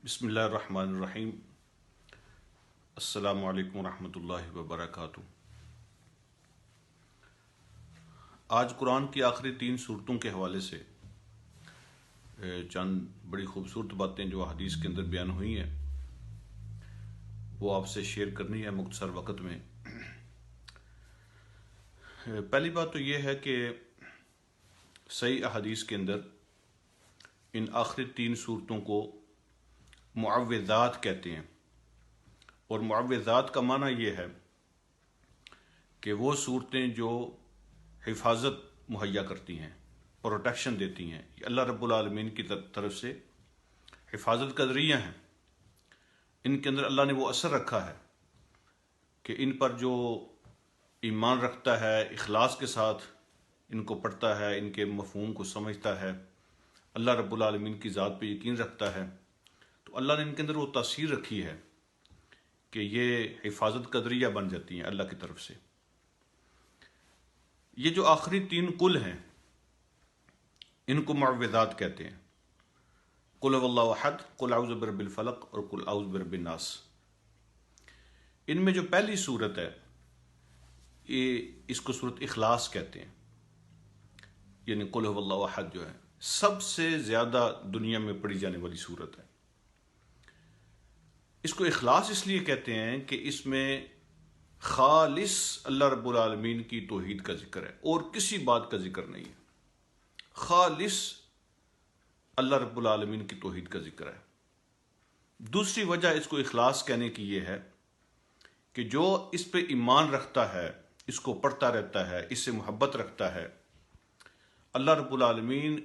بسم اللہ الرحمن الرحیم۔ السلام علیکم ورحمۃ اللہ وبرکاتہ۔ آج قرآن کی آخری 3 سورتوں کے حوالے سے چند بڑی خوبصورت باتیں جو حدیث کے اندر بیان ہوئی ہیں وہ آپ سے شیئر کرنی ہے مختصر وقت میں۔ پہلی بات تو یہ ہے کہ صحیح احادیث کے اندر ان آخری 3 سورتوں کو معوذات کہتے ہیں، اور معوذات کا معنی یہ ہے کہ وہ صورتیں جو حفاظت مہیا کرتی ہیں، پروٹیکشن دیتی ہیں، یہ اللہ رب العالمین کی طرف سے حفاظت کا ذریعہ ہیں۔ ان کے اندر اللہ نے وہ اثر رکھا ہے کہ ان پر جو ایمان رکھتا ہے، اخلاص کے ساتھ ان کو پڑھتا ہے، ان کے مفہوم کو سمجھتا ہے، اللہ رب العالمین کی ذات پہ یقین رکھتا ہے، تو اللہ نے ان کے اندر وہ تاثیر رکھی ہے کہ یہ حفاظت کا ذریعہ بن جاتی ہیں اللہ کی طرف سے۔ یہ جو آخری 3 قل ہیں ان کو معوذات کہتے ہیں، قل هو اللہ احد، قل اعوذ برب الفلق اور قل اعوذ برب الناس۔ ان میں جو پہلی صورت ہے اس کو صورت اخلاص کہتے ہیں، یعنی قل هو اللہ احد جو ہے سب سے زیادہ دنیا میں پڑھی جانے والی صورت ہے۔ اس کو اخلاص اس لیے کہتے ہیں کہ اس میں خالص اللہ رب العالمین کی توحید کا ذکر ہے اور کسی بات کا ذکر نہیں ہے، خالص اللہ رب العالمین کی توحید کا ذکر ہے۔ دوسری وجہ اس کو اخلاص کہنے کی یہ ہے کہ جو اس پہ ایمان رکھتا ہے، اس کو پڑھتا رہتا ہے، اس سے محبت رکھتا ہے، اللہ رب العالمین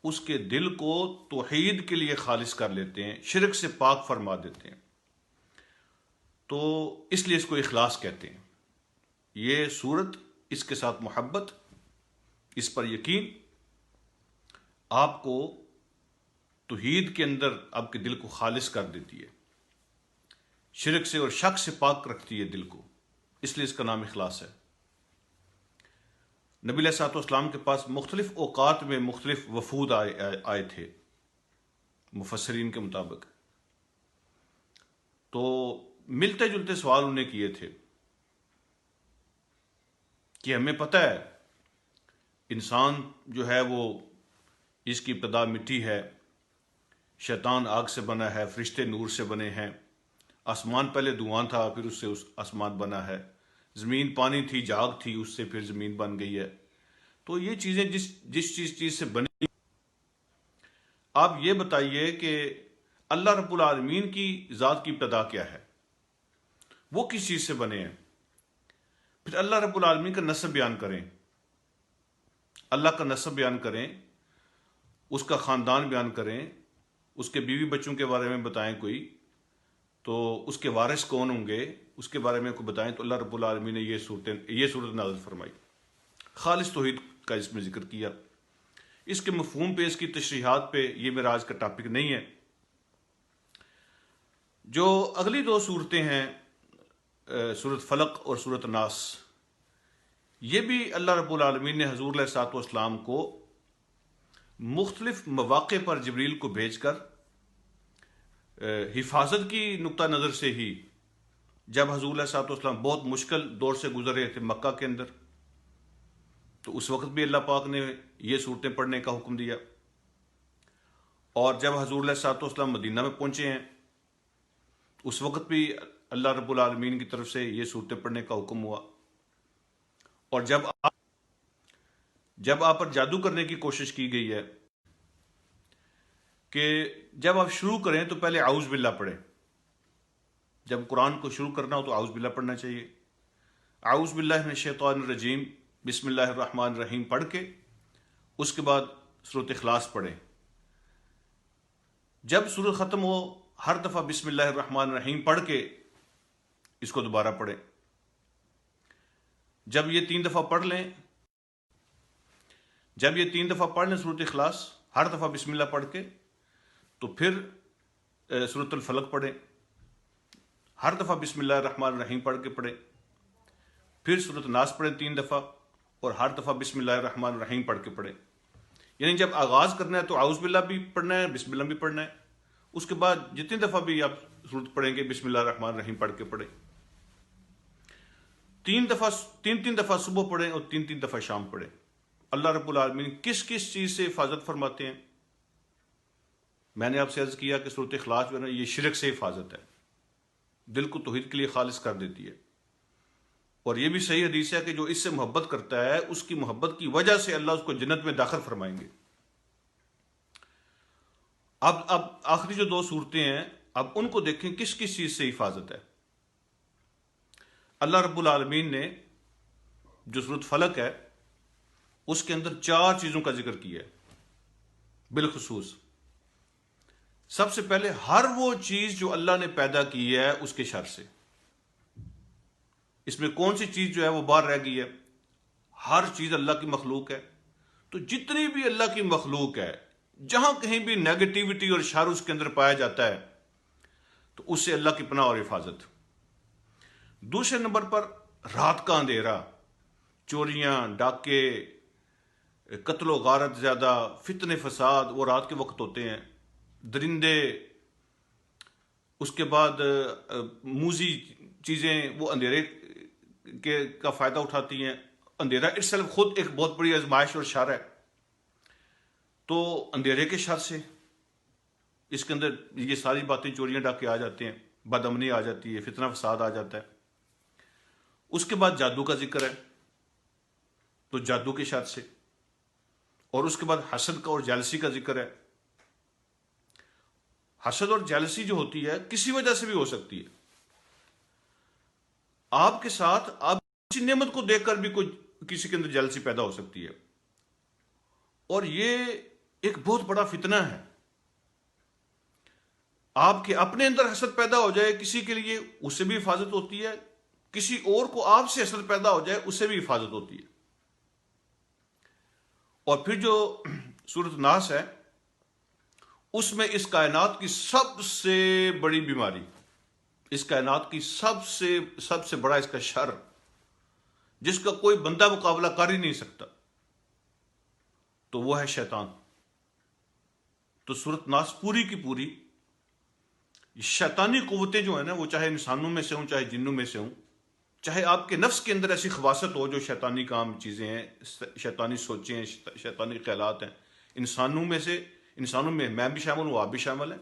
اس کے دل کو توحید کے لیے خالص کر لیتے ہیں، شرک سے پاک فرما دیتے ہیں، تو اس لیے اس کو اخلاص کہتے ہیں۔ یہ صورت، اس کے ساتھ محبت، اس پر یقین آپ کو توحید کے اندر آپ کے دل کو خالص کر دیتی ہے، شرک سے اور شک سے پاک رکھتی ہے دل کو، اس لیے اس کا نام اخلاص ہے۔ نبی علیہ الصلوۃ والسلام کے پاس مختلف اوقات میں مختلف وفود آئے تھے مفسرین کے مطابق، تو ملتے جلتے سوال انہیں کیے تھے کہ ہمیں پتہ ہے انسان جو ہے وہ اس کی ابتدا مٹی ہے، شیطان آگ سے بنا ہے، فرشتے نور سے بنے ہیں، آسمان پہلے دھواں تھا پھر اس سے آسمان بنا ہے، زمین پانی تھی جاگ تھی اس سے پھر زمین بن گئی ہے، تو یہ چیزیں جس چیز سے بنی، آپ یہ بتائیے کہ اللہ رب العالمین کی ذات کی ابتدا کیا ہے، وہ کس چیز سے بنے ہیں، پھر اللہ رب العالمین کا نسب بیان کریں، اللہ کا نسب بیان کریں، اس کا خاندان بیان کریں، اس کے بیوی بچوں کے بارے میں بتائیں کوئی، تو اس کے وارث کون ہوں گے اس کے بارے میں کوئی بتائیں، تو اللہ رب العالمین نے یہ صورت نازل فرمائی، خالص توحید کا اس میں ذکر کیا۔ اس کے مفہوم پہ، اس کی تشریحات پہ یہ میرا آج کا ٹاپک نہیں ہے۔ جو اگلی 2 صورتیں ہیں، سورت فلق اور سورت ناس، یہ بھی اللہ رب العالمین نے حضور علیہ الصلوۃ والسلام کو مختلف مواقع پر جبریل کو بھیج کر حفاظت کی نقطہ نظر سے ہی، جب حضور علیہ الصلوۃ والسلام بہت مشکل دور سے گزر رہے تھے مکہ کے اندر، تو اس وقت بھی اللہ پاک نے یہ صورتیں پڑھنے کا حکم دیا، اور جب حضور علیہ الصلوۃ والسلام مدینہ میں پہنچے ہیں اس وقت بھی اللہ رب العالمین کی طرف سے یہ صورتیں پڑھنے کا حکم ہوا، اور جب آپ پر جادو کرنے کی کوشش کی گئی ہے کہ جب آپ شروع کریں تو پہلے اعوذ باللہ پڑھیں، جب قرآن کو شروع کرنا ہو تو اعوذ باللہ پڑھنا چاہیے، اعوذ باللہ من الشیطان الرجیم بسم اللہ الرحمن الرحیم پڑھ کے اس کے بعد سورۃ اخلاص پڑھیں۔ جب سورت ختم ہو ہر دفعہ بسم اللہ الرحمن الرحیم پڑھ کے اس کو دوبارہ پڑھیں۔ جب یہ 3 دفعہ پڑھ لیں سورۃ اخلاص، ہر دفعہ بسم اللہ پڑھ کے، تو پھر سورۃ الفلق پڑھیں، ہر دفعہ بسم اللہ الرحمن الرحیم پڑھ کے پڑھیں، پھر سورۃ ناس پڑھیں 3 دفعہ اور ہر دفعہ بسم اللہ الرحمن الرحیم پڑھ کے پڑھیں۔ یعنی جب آغاز کرنا ہے تو اعوذ باللہ بھی پڑھنا ہے، بسم اللہ بھی پڑھنا ہے، اس کے بعد جتنی دفعہ بھی آپ سورت پڑھیں گے بسم اللہ الرحمن الرحیم پڑھ کے پڑھیں. تین دفعہ صبح پڑھیں اور تین دفعہ شام پڑھیں. اللہ رب العالمین کس کس چیز سے حفاظت فرماتے ہیں؟ میں نے آپ سے عرض کیا کہ سورۃ اخلاص جو ہے نا یہ شرک سے حفاظت ہے، دل کو توحید کے لیے خالص کر دیتی ہے. اور یہ بھی صحیح حدیث ہے کہ جو اس سے محبت کرتا ہے اس کی محبت کی وجہ سے اللہ اس کو جنت میں داخل فرمائیں گے. اب آخری جو 2 صورتیں ہیں اب ان کو دیکھیں کس کس چیز سے حفاظت ہے. اللہ رب العالمین نے جو سورۃ فلق ہے اس کے اندر 4 چیزوں کا ذکر کیا ہے بالخصوص. سب سے پہلے ہر وہ چیز جو اللہ نے پیدا کی ہے اس کے شر سے. اس میں کون سی چیز جو ہے وہ باہر رہ گئی ہے؟ ہر چیز اللہ کی مخلوق ہے. تو جتنی بھی اللہ کی مخلوق ہے جہاں کہیں بھی نیگیٹیوٹی اور شر اس کے اندر پایا جاتا ہے تو اس سے اللہ کی پناہ اور حفاظت. دوسرے نمبر پر رات کا اندھیرا، چوریاں، ڈاکے، قتل و غارت زیادہ، فتنے فساد وہ رات کے وقت ہوتے ہیں. درندے، اس کے بعد موذی چیزیں وہ اندھیرے کا فائدہ اٹھاتی ہیں. اندھیرا اٹ سیلف خود ایک بہت بڑی آزمائش اور شر ہے. تو اندھیرے کے شر سے اس کے اندر یہ ساری باتیں، چوریاں ڈاکے آ جاتے ہیں، بد امنی آ جاتی ہے، فتنہ فساد آ جاتا ہے. اس کے بعد جادو کا ذکر ہے تو جادو کے شر سے. اور اس کے بعد حسد کا اور جیلسی کا ذکر ہے. حسد اور جیلسی جو ہوتی ہے کسی وجہ سے بھی ہو سکتی ہے. آپ کے ساتھ آپ کسی نعمت کو دیکھ کر بھی کوئی کسی کے اندر جیلسی پیدا ہو سکتی ہے. اور یہ ایک بہت بڑا فتنہ ہے. آپ کے اپنے اندر حسد پیدا ہو جائے کسی کے لیے اس سے بھی حفاظت ہوتی ہے، کسی اور کو آپ سے حسد پیدا ہو جائے اس سے بھی حفاظت ہوتی ہے. اور پھر جو سورۃ ناس ہے اس میں اس کائنات کی سب سے بڑی بیماری، اس کائنات کی سب سے بڑا اس کا شر جس کا کوئی بندہ مقابلہ کر ہی نہیں سکتا تو وہ ہے شیطان. تو سورۃ ناس پوری کی پوری شیطانی قوتیں جو ہیں نا وہ چاہے انسانوں میں سے ہوں چاہے جنوں میں سے ہوں، چاہے آپ کے نفس کے اندر ایسی خواصت ہو جو شیطانی کام چیزیں ہیں، شیطانی سوچیں ہیں، شیطانی خیالات ہیں، انسانوں میں میں بھی شامل ہوں، آپ بھی شامل ہیں.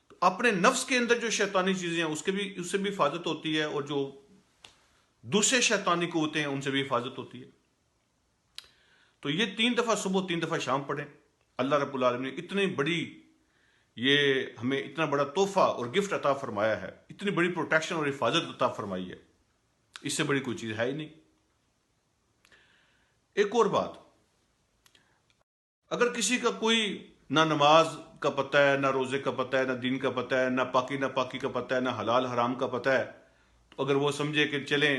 تو اپنے نفس کے اندر جو شیطانی چیزیں ہیں اس سے بھی حفاظت ہوتی ہے، اور جو دوسرے شیطانی قوتیں ہیں ان سے بھی حفاظت ہوتی ہے. تو یہ 3 دفعہ صبح 3 دفعہ شام پڑھیں. اللہ رب العالمین نے اتنی بڑی یہ ہمیں اتنا بڑا تحفہ اور گفٹ عطا فرمایا ہے، اتنی بڑی پروٹیکشن اور حفاظت عطا فرمائی ہے، اس سے بڑی کوئی چیز ہے ہی نہیں. ایک اور بات، اگر کسی کا کوئی نہ نماز کا پتہ ہے، نہ روزے کا پتہ ہے، نہ دین کا پتہ ہے، نہ پاکی نہ پاکی کا پتہ ہے، نہ حلال حرام کا پتہ ہے، تو اگر وہ سمجھے کہ چلیں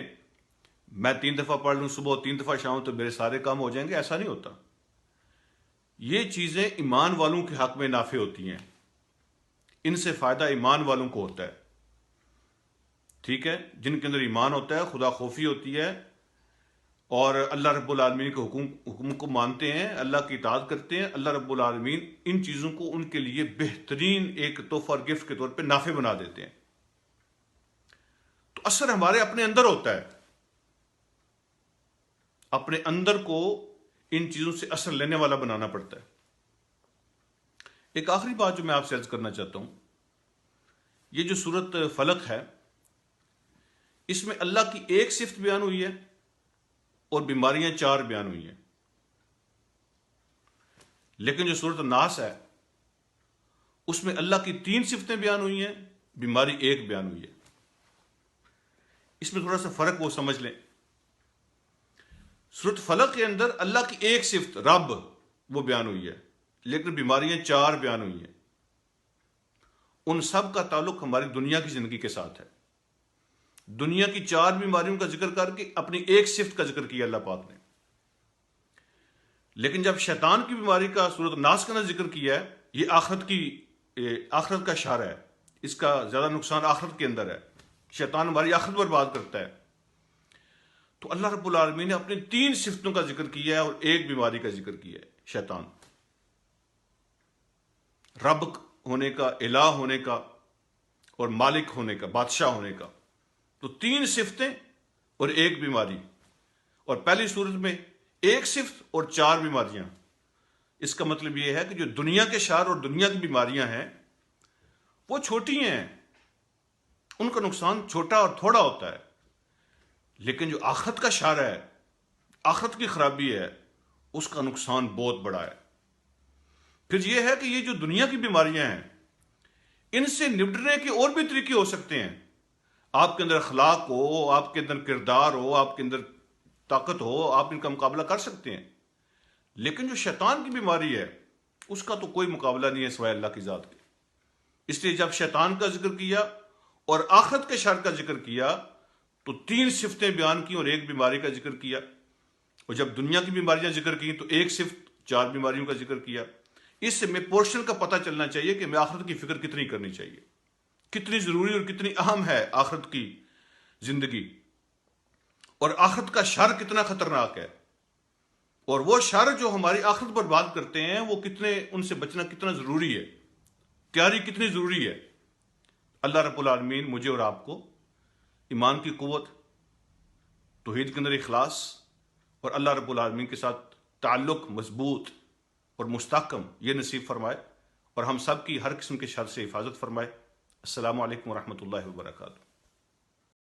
میں 3 دفعہ پڑھ لوں صبح 3 دفعہ شام تو میرے سارے کام ہو جائیں گے، ایسا نہیں ہوتا. یہ چیزیں ایمان والوں کے حق میں نافع ہوتی ہیں، ان سے فائدہ ایمان والوں کو ہوتا ہے. ٹھیک ہے، جن کے اندر ایمان ہوتا ہے، خدا خوفی ہوتی ہے، اور اللہ رب العالمین کے حکم کو مانتے ہیں، اللہ کی اطاعت کرتے ہیں، اللہ رب العالمین ان چیزوں کو ان کے لیے بہترین ایک تحفہ اور گفٹ کے طور پہ نافع بنا دیتے ہیں. تو اثر ہمارے اپنے اندر ہوتا ہے، اپنے اندر کو ان چیزوں سے اثر لینے والا بنانا پڑتا ہے. ایک آخری بات جو میں آپ سے عرض کرنا چاہتا ہوں، یہ جو سورۃ فلق ہے اس میں اللہ کی ایک صفت بیان ہوئی ہے اور بیماریاں 4 بیان ہوئی ہیں. لیکن جو سورۃ ناس ہے اس میں اللہ کی 3 صفتیں بیان ہوئی ہیں، بیماری 1 بیان ہوئی ہے. اس میں تھوڑا سا فرق وہ سمجھ لیں. سورۃ فلق کے اندر اللہ کی ایک صفت رب وہ بیان ہوئی ہے، لیکن بیماریاں 4 بیان ہوئی ہیں. ان سب کا تعلق ہماری دنیا کی زندگی کے ساتھ ہے. دنیا کی 4 بیماریوں کا ذکر کر کے اپنی ایک صفت کا ذکر کیا اللہ پاک نے. لیکن جب شیطان کی بیماری کا سورۃ ناس کے اندر ذکر کیا ہے، یہ آخرت کا شر ہے، اس کا زیادہ نقصان آخرت کے اندر ہے، شیطان ہماری آخرت برباد کرتا ہے. تو اللہ رب العالمین نے اپنی 3 صفتوں کا ذکر کیا ہے اور ایک بیماری کا ذکر کیا ہے، شیطان. رب ہونے کا، الہ ہونے کا اور مالک ہونے کا، بادشاہ ہونے کا۔ تو 3 صفتیں اور 1 بیماری، اور پہلی صورت میں 1 صفت اور 4 بیماریاں۔ اس کا مطلب یہ ہے کہ جو دنیا کے شر اور دنیا کی بیماریاں ہیں وہ چھوٹی ہیں، ان کا نقصان چھوٹا اور تھوڑا ہوتا ہے، لیکن جو آخرت کا شر ہے، آخرت کی خرابی ہے، اس کا نقصان بہت بڑا ہے۔ پھر یہ ہے کہ یہ جو دنیا کی بیماریاں ہیں، ان سے نپٹنے کے اور بھی طریقے ہو سکتے ہیں۔ آپ کے اندر اخلاق ہو، آپ کے اندر کردار ہو، آپ کے اندر طاقت ہو، آپ ان کا مقابلہ کر سکتے ہیں، لیکن جو شیطان کی بیماری ہے اس کا تو کوئی مقابلہ نہیں ہے سوائے اللہ کی ذات کے۔ اس لیے جب شیطان کا ذکر کیا اور آخرت کے شر کا ذکر کیا تو 3 صفتیں بیان کی اور 1 بیماری کا ذکر کیا، اور جب دنیا کی بیماریاں ذکر کی تو 1 صفت 4 بیماریوں کا ذکر کیا۔ اس سے میں پورشن کا پتہ چلنا چاہیے کہ میں آخرت کی فکر کتنی کرنی چاہیے، کتنی ضروری اور کتنی اہم ہے آخرت کی زندگی، اور آخرت کا شر کتنا خطرناک ہے، اور وہ شر جو ہماری آخرت برباد کرتے ہیں وہ کتنے، ان سے بچنا کتنا ضروری ہے، تیاری کتنی ضروری ہے۔ اللہ رب العالمین مجھے اور آپ کو ایمان کی قوت، توحید کے اندر اخلاص اور اللہ رب العالمین کے ساتھ تعلق مضبوط اور مستحکم یہ نصیب فرمائے، اور ہم سب کی ہر قسم کے شر سے حفاظت فرمائے۔ السلام علیکم ورحمۃ اللہ وبرکاتہ۔